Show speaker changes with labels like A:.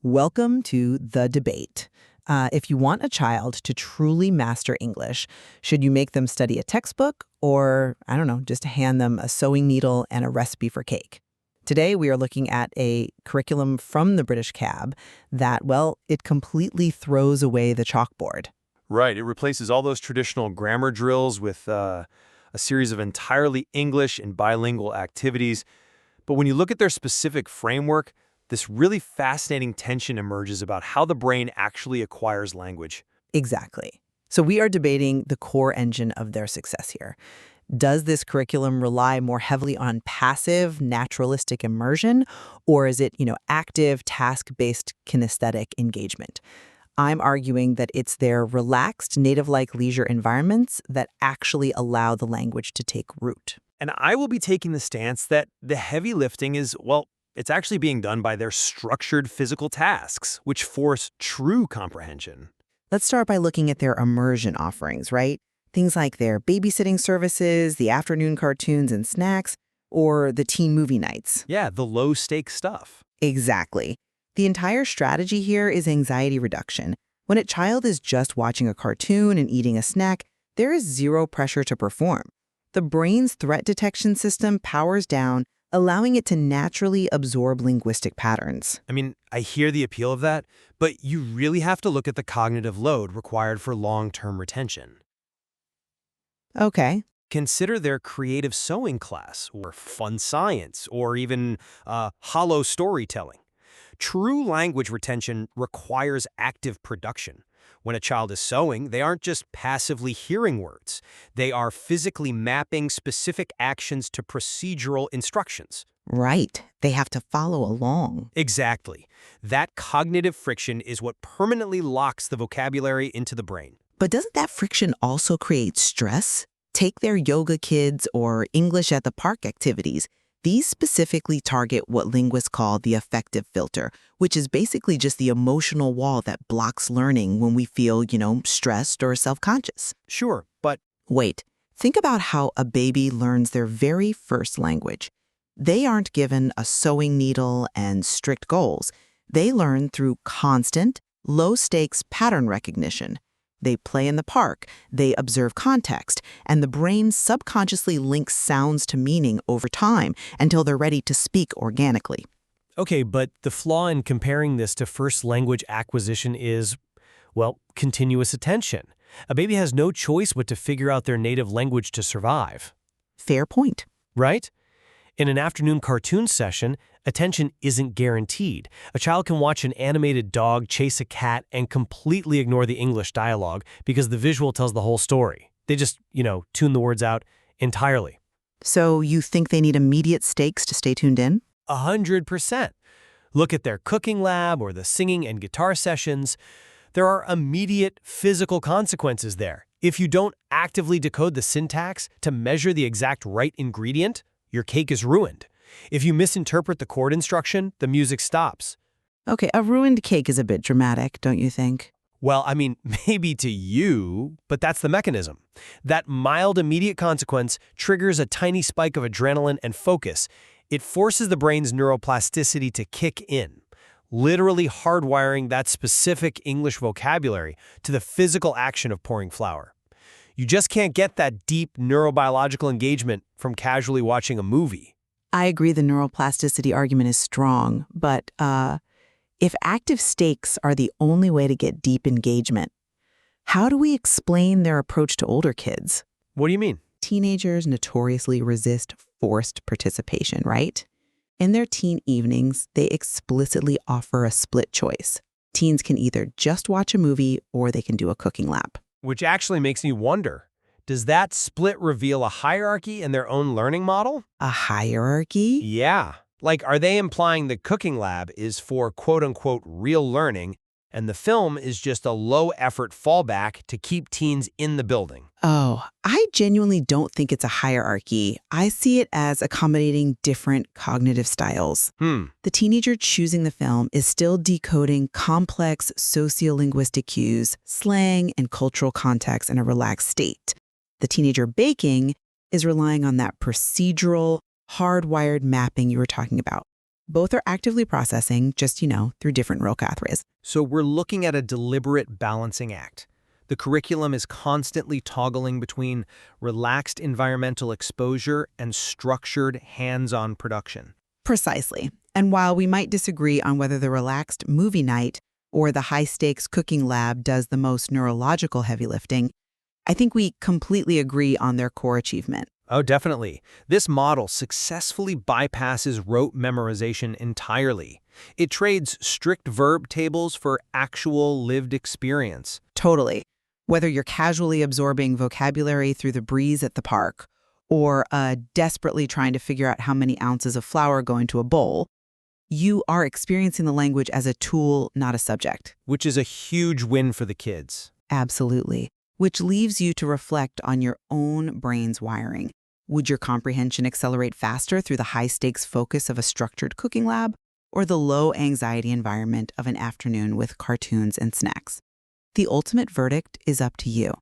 A: Welcome to The Debate. If you want a child to truly master English, should you make them study a textbook or, I don't know, just hand them a sewing needle and a recipe for cake? Today, we are looking at a curriculum from the British Cab that, well, it completely throws away the chalkboard.
B: Right. It replaces all those traditional grammar drills with a series of entirely English and bilingual activities. But when you look at their specific framework, this really fascinating tension emerges about how the brain actually acquires language.
A: Exactly. So we are debating the core engine of their success here. Does this curriculum rely more heavily on passive, naturalistic immersion, or is it, active, task-based kinesthetic engagement? I'm arguing that it's their relaxed, native-like leisure environments that actually allow the language to take root.
B: And I will be taking the stance that the heavy lifting is, well, it's actually being done by their structured physical tasks, which force true comprehension.
A: Let's start by looking at their immersion offerings, right? Things like their babysitting services, the afternoon cartoons and snacks, or the teen movie nights.
B: Yeah, the low-stakes stuff.
A: Exactly. The entire strategy here is anxiety reduction. When a child is just watching a cartoon and eating a snack, there is zero pressure to perform. The brain's threat detection system powers down, allowing it to naturally absorb linguistic patterns.
B: I mean, I hear the appeal of that, but you really have to look at the cognitive load required for long-term retention.
A: Okay.
B: Consider their creative sewing class, or fun science, or even hollow storytelling. True language retention requires active production. When a child is sewing, they aren't just passively hearing words. They are physically mapping specific actions to procedural instructions.
A: Right. They have to follow along.
B: Exactly. That cognitive friction is what permanently locks the vocabulary into the brain.
A: But doesn't that friction also create stress? Take their yoga kids or English at the park activities. These specifically target what linguists call the affective filter, which is basically just the emotional wall that blocks learning when we feel, stressed or self-conscious.
B: Sure, but
A: Wait, think about how a baby learns their very first language. They aren't given a sewing needle and strict goals. They learn through constant, low-stakes pattern recognition. They play in the park, they observe context, and the brain subconsciously links sounds to meaning over time until they're ready to speak organically.
C: Okay, but the flaw in comparing this to first language acquisition is, well, continuous attention. A baby has no choice but to figure out their native language to survive.
A: Fair point.
C: Right? In an afternoon cartoon session, attention isn't guaranteed. A child can watch an animated dog chase a cat and completely ignore the English dialogue because the visual tells the whole story. They just, tune the words out entirely.
A: So you think they need immediate stakes to stay tuned in?
C: 100%. Look at their cooking lab or the singing and guitar sessions. There are immediate physical consequences there. If you don't actively decode the syntax to measure the exact right ingredient, your cake is ruined. If you misinterpret the chord instruction, the music stops.
A: Okay, a ruined cake is a bit dramatic, don't you think?
C: Well, I mean, maybe to you, but that's the mechanism. That mild immediate consequence triggers a tiny spike of adrenaline and focus. It forces the brain's neuroplasticity to kick in, literally hardwiring that specific English vocabulary to the physical action of pouring flour. You just can't get that deep neurobiological engagement from casually watching a movie.
A: I agree the neuroplasticity argument is strong, but if active stakes are the only way to get deep engagement, how do we explain their approach to older kids?
C: What do you mean?
A: Teenagers notoriously resist forced participation, right? In their teen evenings, they explicitly offer a split choice. Teens can either just watch a movie or they can do a cooking lab.
C: Which actually makes me wonder, does that split reveal a hierarchy in their own learning model?
A: A hierarchy?
C: Yeah. Like, are they implying the cooking lab is for quote-unquote real learning, and the film is just a low-effort fallback to keep teens in the building?
A: Oh, I genuinely don't think it's a hierarchy. I see it as accommodating different cognitive styles. The teenager choosing the film is still decoding complex sociolinguistic cues, slang, and cultural context in a relaxed state. The teenager baking is relying on that procedural, hardwired mapping you were talking about. Both are actively processing, just, through different neural pathways.
C: So we're looking at a deliberate balancing act. The curriculum is constantly toggling between relaxed environmental exposure and structured hands-on production.
A: Precisely. And while we might disagree on whether the relaxed movie night or the high-stakes cooking lab does the most neurological heavy lifting, I think we completely agree on their core achievement.
C: Oh, definitely. This model successfully bypasses rote memorization entirely. It trades strict verb tables for actual lived experience.
A: Totally. Whether you're casually absorbing vocabulary through the breeze at the park or desperately trying to figure out how many ounces of flour go into a bowl, you are experiencing the language as a tool, not a subject.
C: Which is a huge win for the kids.
A: Absolutely. Which leaves you to reflect on your own brain's wiring. Would your comprehension accelerate faster through the high-stakes focus of a structured cooking lab or the low-anxiety environment of an afternoon with cartoons and snacks? The ultimate verdict is up to you.